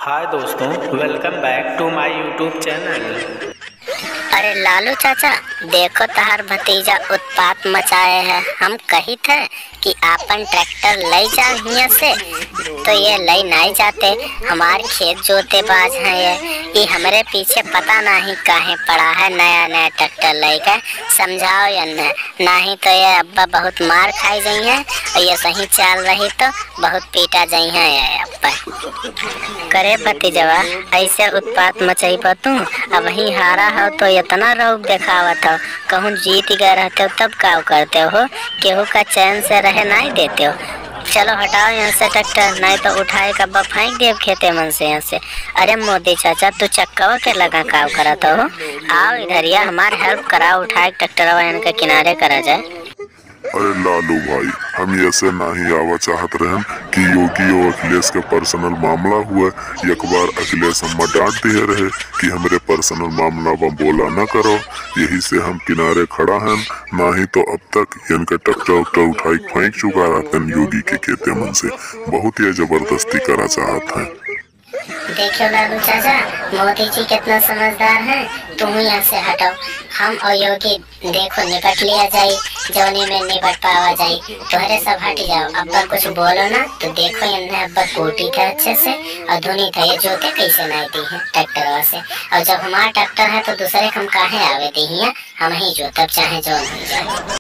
हाय दोस्तों, welcome back to my YouTube channel. अरे लालू चाचा, देखो तहार भतीजा उत्पात मचाए है। हम कही थे कि आपन ट्रैक्टर ले जा हिया से, तो ये ले नहीं जाते। हमार खेत जोते बाज है ये हमरे पीछे पता नहीं काहे पड़ा है। नया नया ट्रैक्टर ले गए, समझाओ या नहीं तो ये अब्बा बहुत मार खाई गई है, और ये सही चल रही तो बहुत पीटा गई है ये अब्बा। करे भतीजवा, ऐसे उत्पात मचाई तू। अब ही हारा हो तो इतना रौब दिखावत हो, कहूँ जीत गए रहते हो तब का करते हो, केहू का चैन से रहे नहीं देते हो। चलो हटाओ यहाँ से ट्रैक्टर, नहीं तो उठाए का बा फेंक दे खेते मन से यहाँ से। अरे मोदी चाचा, तू चक्का के लगा काम करत हो, आओ इधरिया हमार हेल्प कराओ, उठाए ट्रैक्टर इनके किनारे करा जाए। अरे लालू भाई, हम ऐसे नहीं आवा चाहत रहन कि योगी और अखिलेश के पर्सनल मामला हुआ। एक बार अखिलेश हम डांट दिए रहे कि हमरे पर्सनल मामला में बोला न करो, यही से हम किनारे खड़ा हैं। नहीं तो अब तक इनके ट्रैक्टर उठाई फेंक चुका रहते योगी के खेते मन से। बहुत ही जबरदस्ती करा चाहत है। देखो लालू चाचा, मोदी जी कितना समझदार है। तुम यहाँ से हटाओ, हम और योगी देखो निपट लिया जाए, जोनी में निपट पावा जाए। तुम्हारे सब हट जाओ, अब्बा कुछ बोलो ना तो देखो इन्हें अब्बा कोटी था अच्छे से और धुनी था। ये जोते कैसे नहीं दी है ट्रैक्टर से, और जब हमारा ट्रैक्टर है तो दूसरे हम काहे आवे दी है। हम ही जोतब चाहे जो नहीं जाए।